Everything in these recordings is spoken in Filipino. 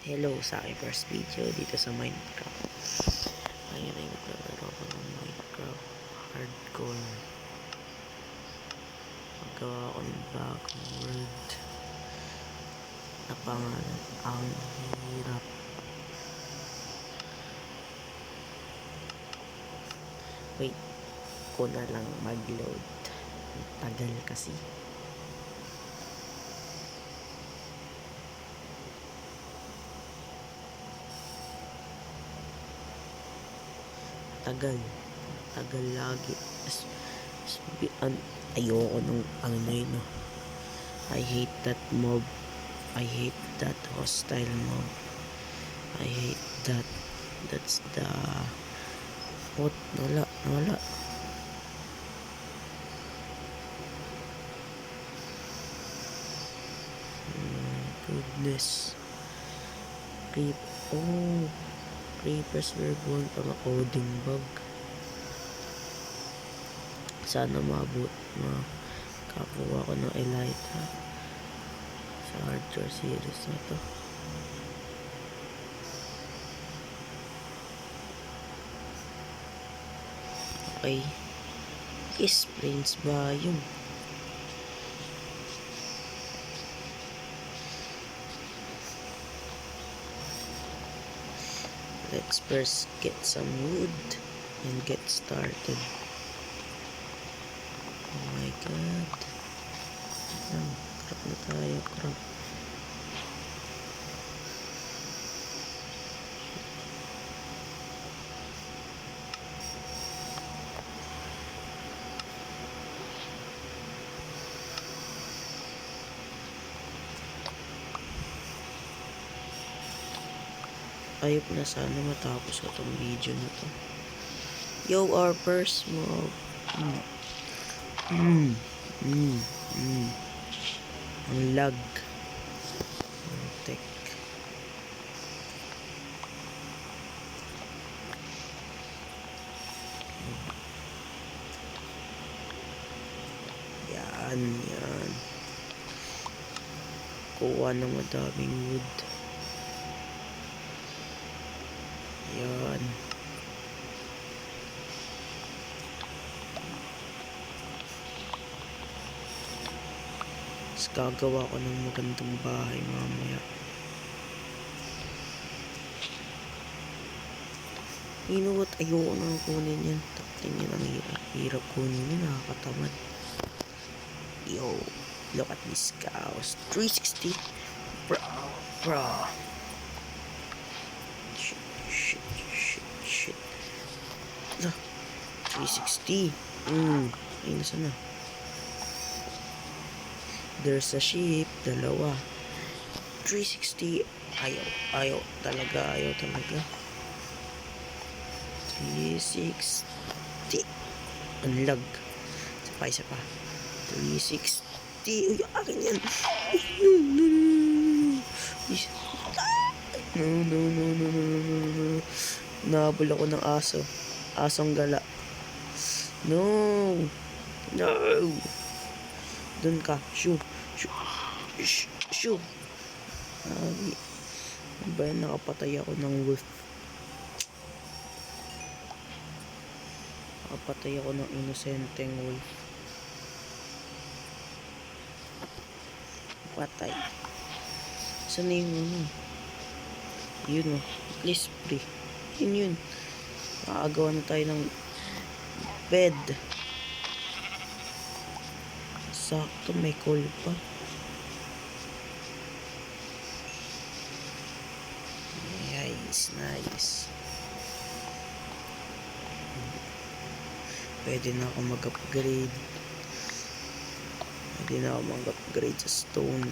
Hello sa aking first video dito sa Minecraft. Ngayon ay maglalaro ko ng Minecraft Hardcore. Magawa ko ng bagong world na pangalan Ang Hirap. Wait ko na lang mag-load. Tagal kasi. Tagal lagi. Ayoko nung ano na yun, no? I hate that mob. I hate that hostile mob. I hate that. That's the what? Wala. Goodness. Creepers were born from a coding bug. Sana makakuha ko ng Elytra sa hardcore series na to. Okay. Prince ba yun? Let's first get some wood and get started. Oh my god. Crap na tayo, crap. Ayop na sana matapos ko tong video na to. Yo, our first mob. Ang lag. Tek. Yan. Kuha ng madaming wood. Yan. Tapos gagawa ko ng magandang bahay mamaya. You know what? Ayoko nang kunin yan. Tingnan ang hirap kunin yan. Nakakatamad. Yo, look at this cows. 360. Bro. Shit. 360. Ay, nasa na? There's a sheep. Dalawa. 360. Ayaw talaga. 360. Ang lag. Isa pa. 360. Uy, akin yan. No. Nahabol ako ng aso. Asong gala. No. Dun ka. Shoo. Ba yan? Nakapatay ako ng wolf. Nakapatay ako ng inosenteng wolf. Patay. Saan na yung ano? Yun o. At least free. Yun. Makagawa na tayo ng bed. Sakto, may coal pa. Nice. Pwede na ako mag-upgrade. Sa stone.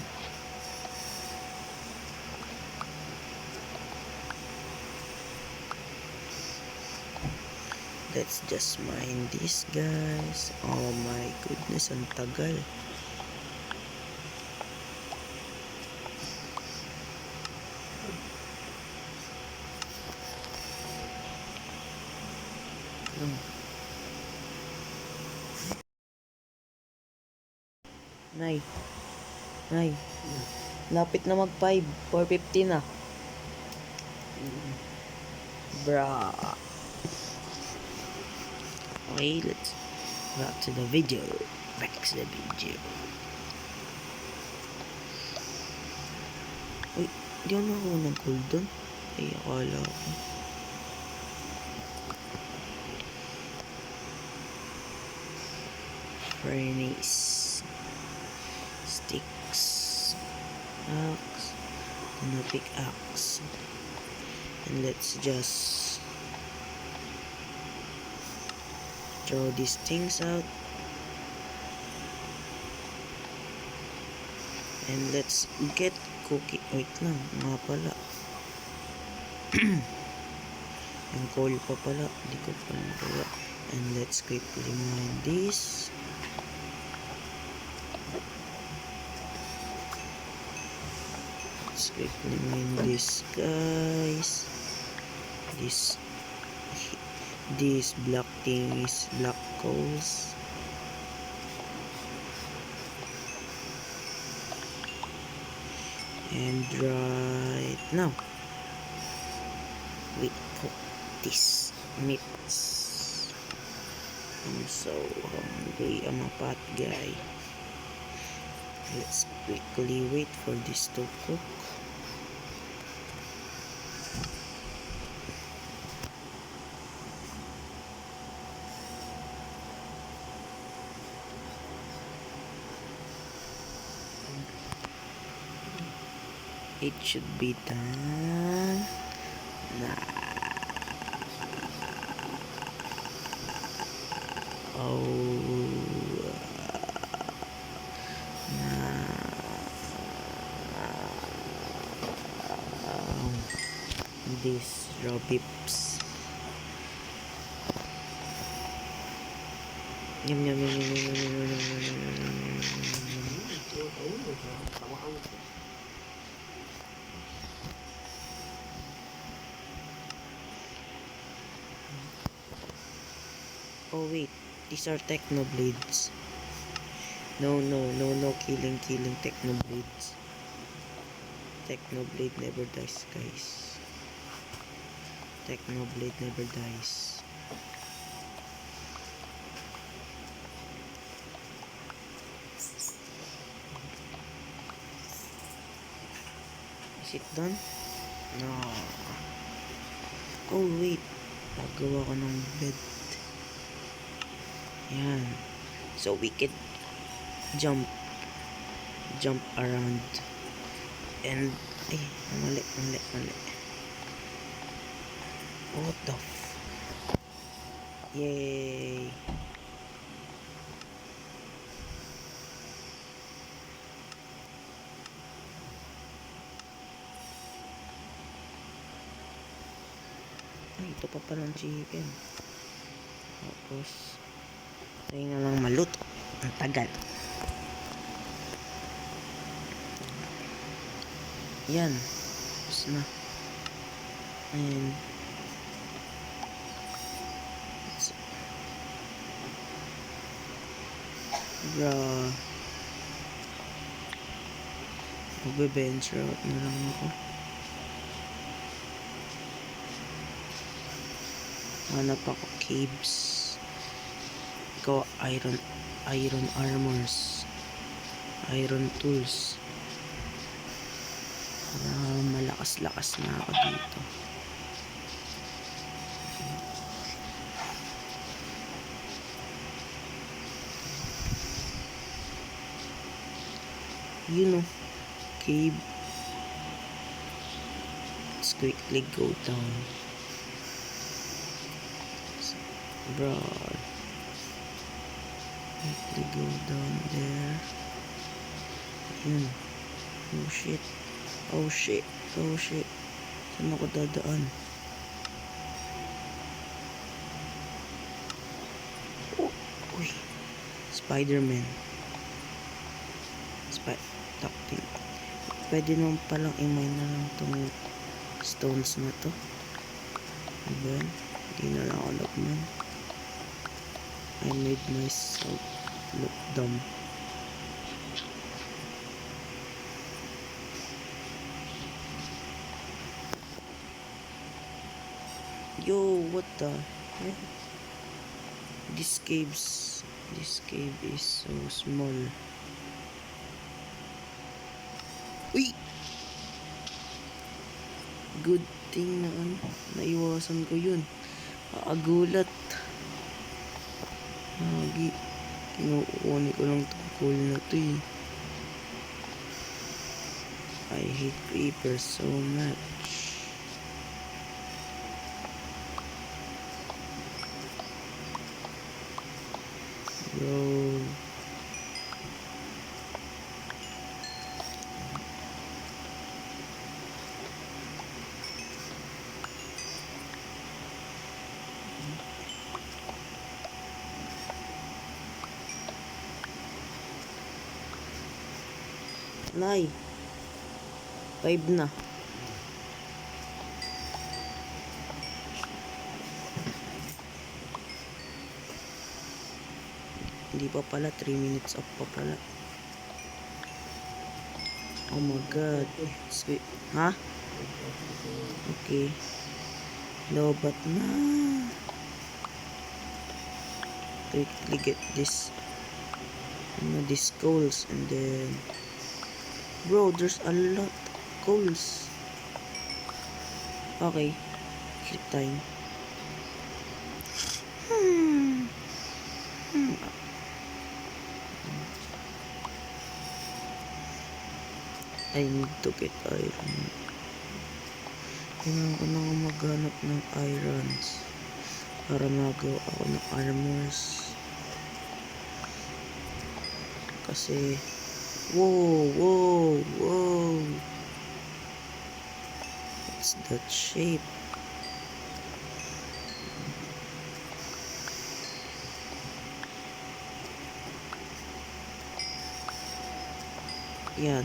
Let's just mine this, guys. Oh my goodness, ang tagal. Nay. Lapit na mag 5. 4:50 na. Bruh. Okay, let's back to the video. Back to the video. Uy, di ako nakuha ng gold doon. Ay, akala ko. Furnace. Sticks. Axe. And a pickaxe. And let's just throw these things out. And let's get cookie. Wait lang, nga pala. Yung coal pa pala. Hindi ko pa nagawa. And let's quickly mine this. Let's quickly mine this, guys. This black thing is black coals. And right now, we cook this meats. I'm so hungry. I'm a fat guy. Let's quickly wait for this to cook. It should be done. These raw beeps. Yum yum yum yum yum yum yum yum. Oh wait, these are technoblades. No, killing technoblades. Technoblade never dies, guys. Technoblade never dies. Is it done? No. Oh wait, nagawa ko ng bed. Yan. So we can jump around. And mali. What the yay. Ay, ito pa palang chicken. Tapos tayo na lang maluto. Ang tagal. Yan. Tapos na. And bruh, magbe-venture out na lang ako. Hanap ako caves. Ikaw iron armors, iron tools. Malakas na ako dito. You know, cave. Let's quickly go down. Bro, quickly go down there. Yun. Oh shit. Saan ako dadaan? Uy. Spider-Man. Tactic. Pwede naman palang i-mine na lang itong stones na to. Diba? Hindi na lang ako nag-mine. I made myself look dumb. Yo, what the heck? This cave is so small. Uy! Good thing na naiwasan ko yun. Gulat. Kinukuha ko lang tungkol na to eh. I hate creepers so much. Bro. Nay. 5 na. Hindi pa pala, 3 minutes up pa pala. Oh my god. Sweet. Ha? Okay. Lobat na. Quickly get this. These coals and then. Bro, there's a lot of coals. Okay. Sleep time. I need to get iron. Kailangan ko na maghanap ng irons para magawa ako ng armors. Kasi whoa. What's that shape? Yan.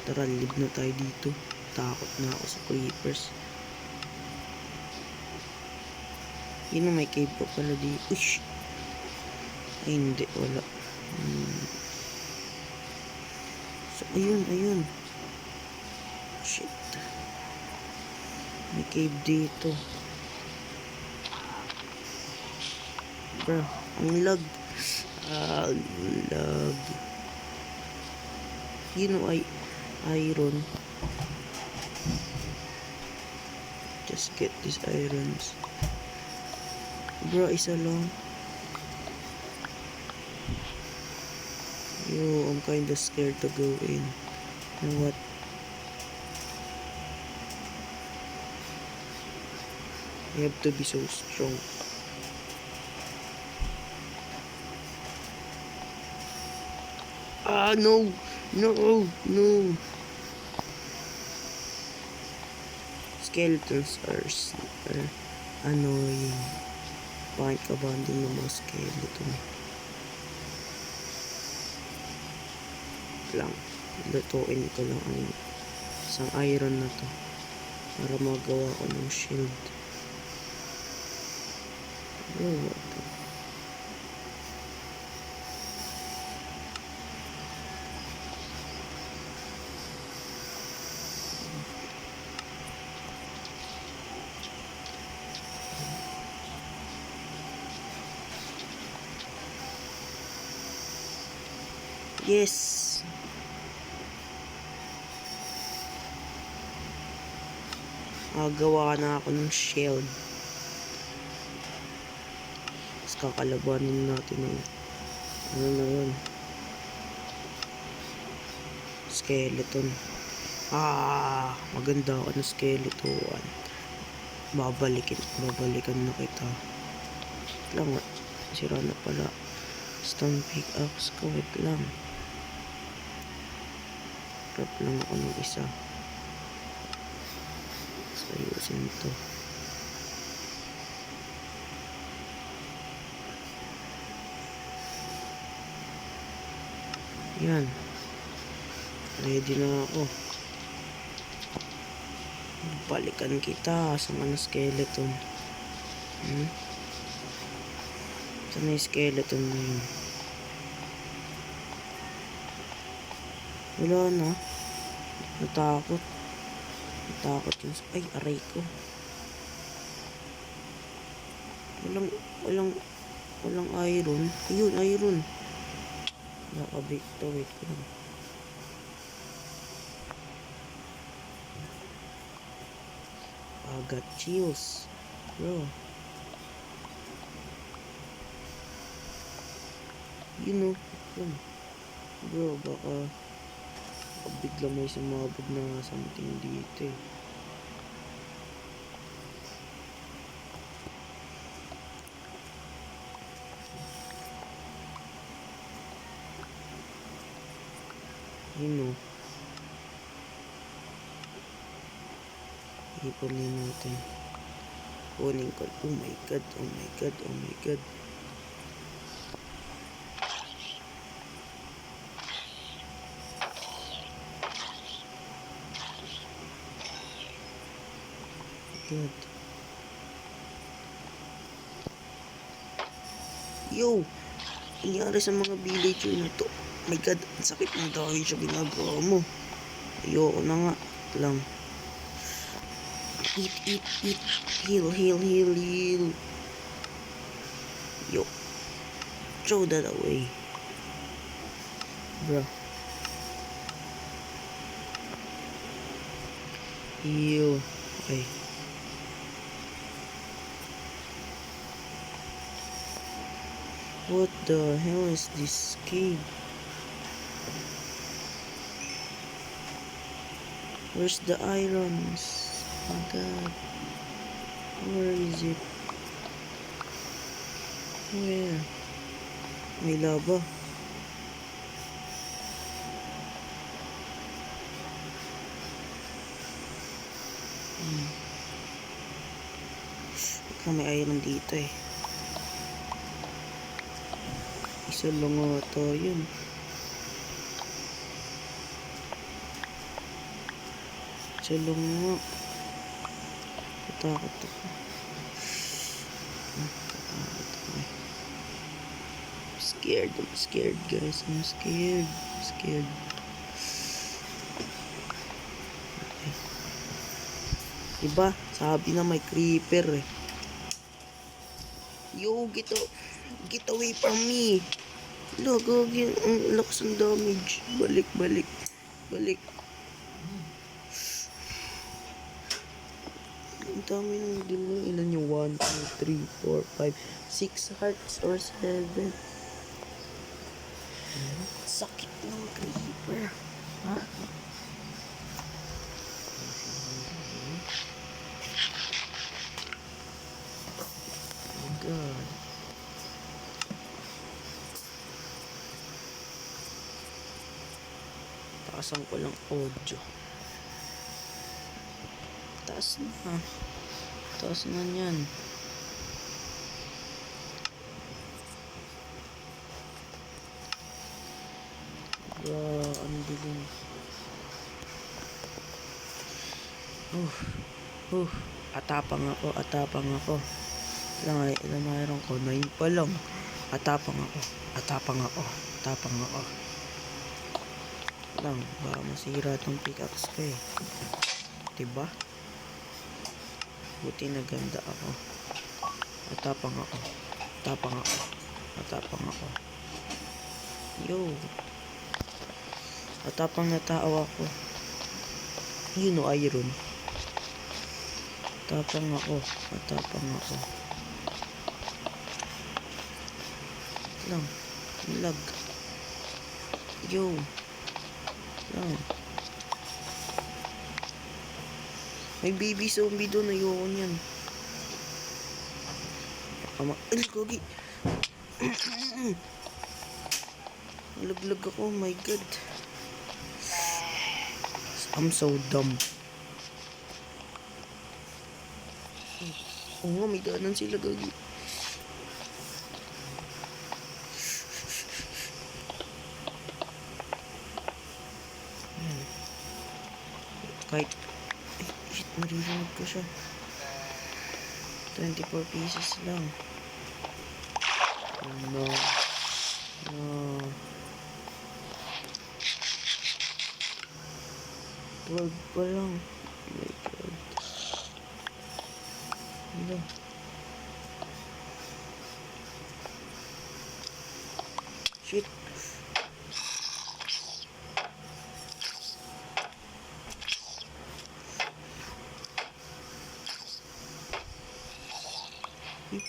Tara, live na tayo dito. Takot na ako sa creepers. Yun, may cave pa pala dito. Ush! Ay, hindi. Wala. So, ayun. Shit. May cave dito. Bro, ang lag. Lag. Yun ay iron. Just get these irons. Bro, isa lang. Yo, I'm kinda scared to go in. You know what? I have to be so strong. No! Skeletons are annoying. Bakit ka banding ng mga skeleton? Lang. Lutuin ko lang ang isang iron na to para magawa ko ng shield. Oh, what the? Yes! Gawa na ako ng shield. Tapos kakalabanin natin ng ano na yun, skeleton. Maganda ako ng skeleton. Babalikan na kita lang. Sira na pala stone pickaxe ko. Wait lang, prep lang ako ng isa. So ayusin ito. Yan, ready na ako. Balikan kita sa mga skeleton. Saan na yung skeleton na yun? Wala na. Natakot yun. Ay, aray ko. Walang, walang, walang iron. Ayun, iron. Nakabik to, wait ko lang. I got chills. Bro. You know, bro, baka bigla may sumabog na something dito eh. You know. Ipunin natin. Kunin ko. Oh my god, oh my god, oh my god. God. Yo! Nangyari sa mga villager na to. Oh my god, ang sakit ng dahil sa ginagawa mo. Ayoko na nga. Lang. Eat, eat, eat. Heal, heal, heal, heal. Yo. Throw that away. Bro. Heal. Okay. What the hell is this cave? Where's the irons? Oh my god. Where is it? Where? May lava. Baka may iron dito eh. Isa lang ata yun. Isa lang nga. Natakot ako. I'm scared guys. I'm scared. Okay. Diba? Sabi na may creeper eh. Yo, get away from me. Lagag ang lakas ng damage. Balik. Ang dami ng dilo. Ilan yung 1, 2, 3, 4, 5, 6 hearts or 7. Sakit ng creeper. Ha? Oh my god. Taasan ko lang audio. Taas na yan. Ang dilim. Atapang ako. Ilan mayroon ko? 9 pa lang. Atapang ako. Lang, baka masira tong pickaxe ko eh. Diba? Buti na ganda ako. Atapang ako. Yo. Atapang na tao ako. You know, iron. Atapang ako. Lang. Lag. Yo. Lang. May baby zombie doon. Ayoko niyan. Ay, gogi. Laglag ako. Oh my god. I'm so dumb. Oo nga, may daanan sila, gagi. Kahit, shit, maririnig ko siya. 24 pieces lang. Oh no. 12 pa lang. Oh my god. Ano? Shit.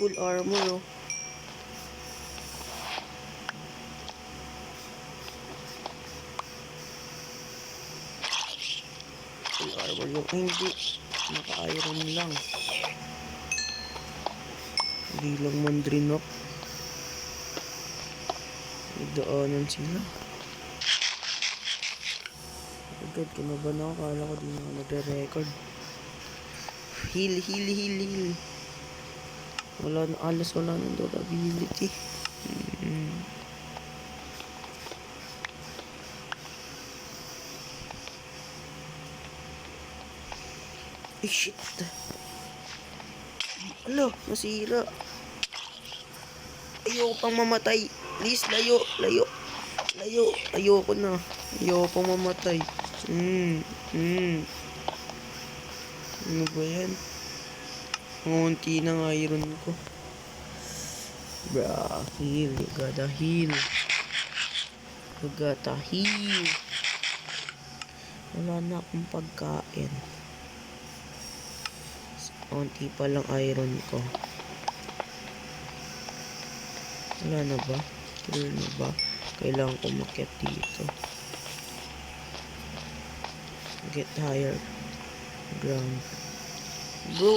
Full armor, oh. Full armor yung hindi. Naka-iron lang. Hindi lang mandrinok. Nagdaanan sila. Agad, kinaban ako. Kala ko di na nagre-record. Heal, heal, heal, heal. Wala na, alas wala ng durability. Ay, shit. Alo, nasira. Ayoko pang mamatay. Please, layo, layo. Layo, ayoko na. Ayoko pang mamatay. Ano ba yan? Ngunti ng iron ko. Bra, heal. You gotta heal. You gotta heal. Wala na akong pagkain. Ngunti pa lang iron ko. Wala na ba? Wala na ba? Kailangan ko makiat dito. Get higher ground. Bro!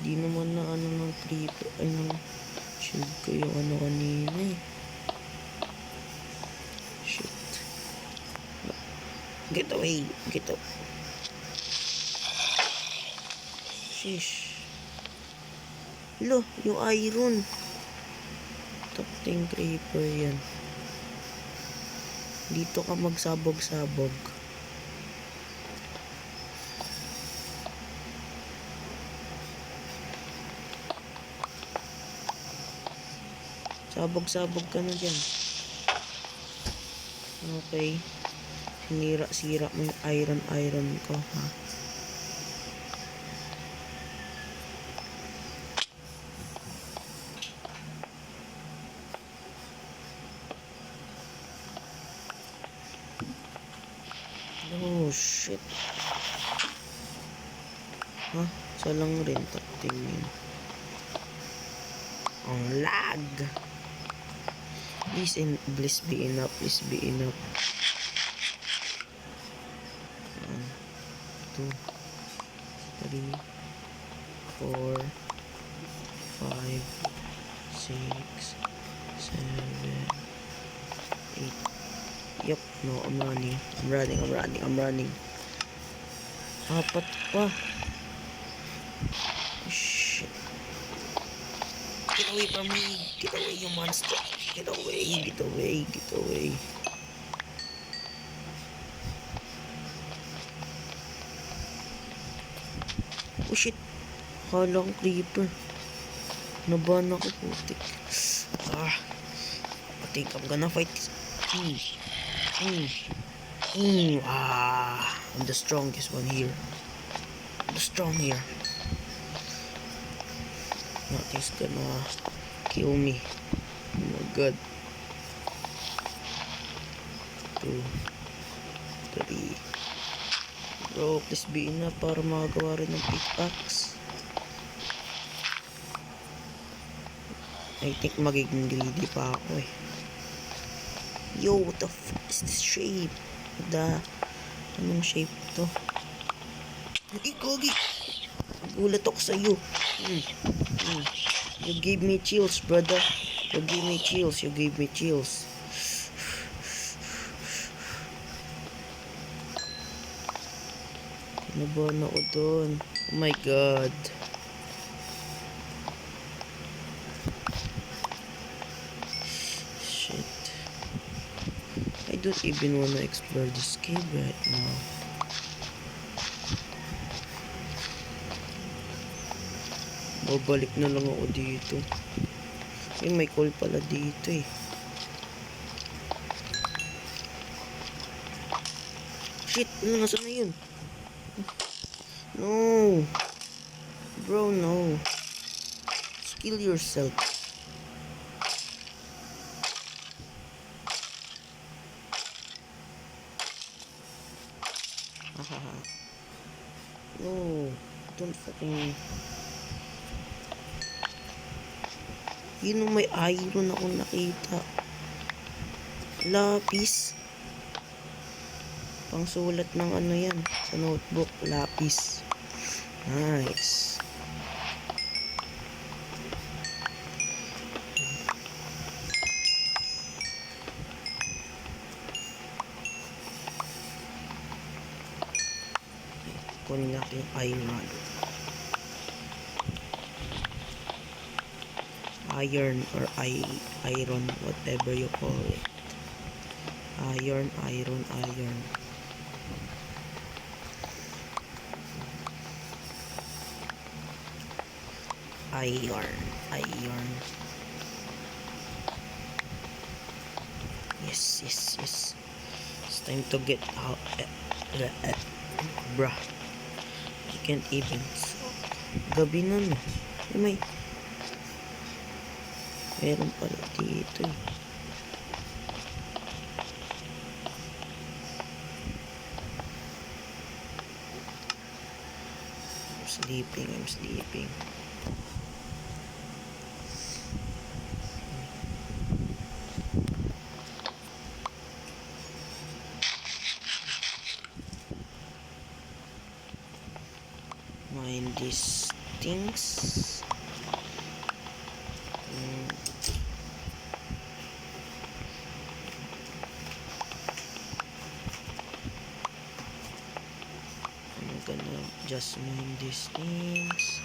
Di naman na ano ng creeper. Ay, nang shield ko yung ano kanina eh. Shit. Get away! Get up! Shish. Lo, yung iron. Top 10 creeper yan. Dito ka magsabog-sabog. Sabog-sabog ka na dyan. Okay. Sinira-sira mo yung iron ko, ha? Oh, shit. Ha? Isa lang rin. Tingin. Ang lag. Please be enough. Please be enough. 1, 2, 3, 4, 5, 6, 7, 8. Yup, no, I'm running. I'm running. Apat pa. Shit. Get away from me. Get away, you monster. Get away. Oh shit. Halang creeper. Naban ako, putik. I think I'm gonna fight this. I'm the strongest one here. I'm strong here. Nothing's gonna kill me. Oh my god. 2, 3. Bro, please be enough para makagawa rin ng pickaxe. I think magiging greedy pa ako eh. Yo, what the fuck is this shape? Anong shape to? Gogi! Gulat ako sa'yo. You gave me chills, brother. You gave me chills. Naban ako doon. Oh my god. Shit. I don't even wanna explore this cave right now. Babalik na lang ako dito. May coal pala dito eh. Shit! Nasaan na yun? No! Bro, no. Kill yourself. Hahaha. No, don't fucking... Yun yung may iron akong nakita. Lapis. Pangsulat ng ano yan. Sa notebook. Lapis. Nice. Kunin natin yung iron. Iron or iron, whatever you call it. Iron. Iron. Yes. It's time to get out. Bruh. You can't even. Gabi na no. Meron pala dito eh. I'm sleeping. Mind these things. I'm gonna just mind these things.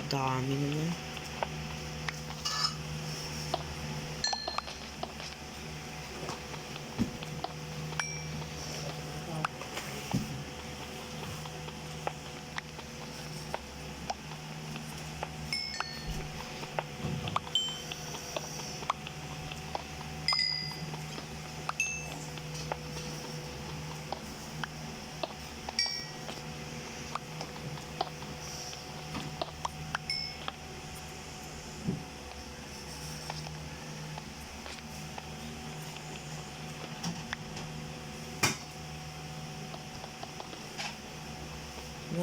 Dami naman.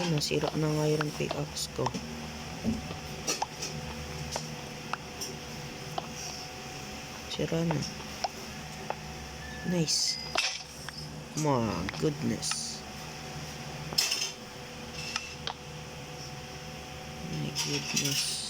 Nasira na nga yung pickaxe ko. Sira na. Nice. My goodness. My goodness.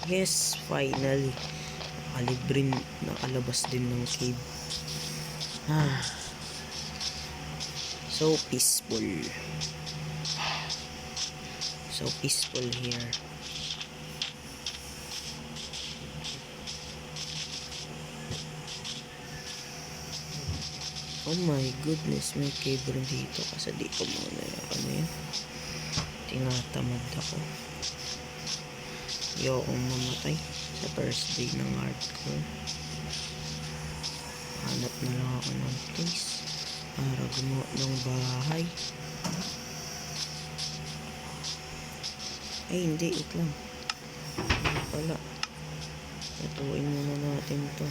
Yes, finally. Nakalabas din ng cave. So peaceful. So peaceful here. Oh my goodness, may cave rin dito. Kasi di ko muna ano yan. Tinatamad ako. Ayokong mamatay sa first day ng hardcore. Hanap na lang ako ng place para gumawa ng bahay. Ay hindi, wait lang. Ano pala, natuin muna natin to.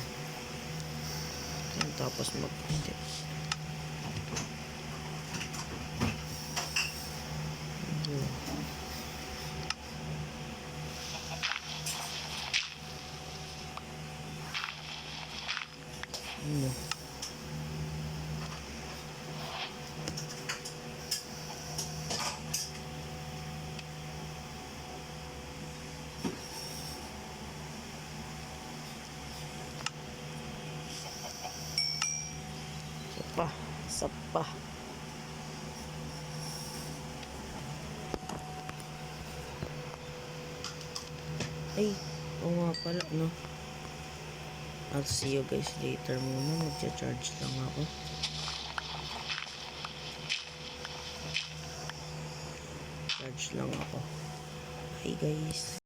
Tapos hindi. Ano? Sapa, sapa. Ay, oo nga pala, no? I'll see you guys later muna. Magcha-charge lang ako. Charge lang ako. Hi guys.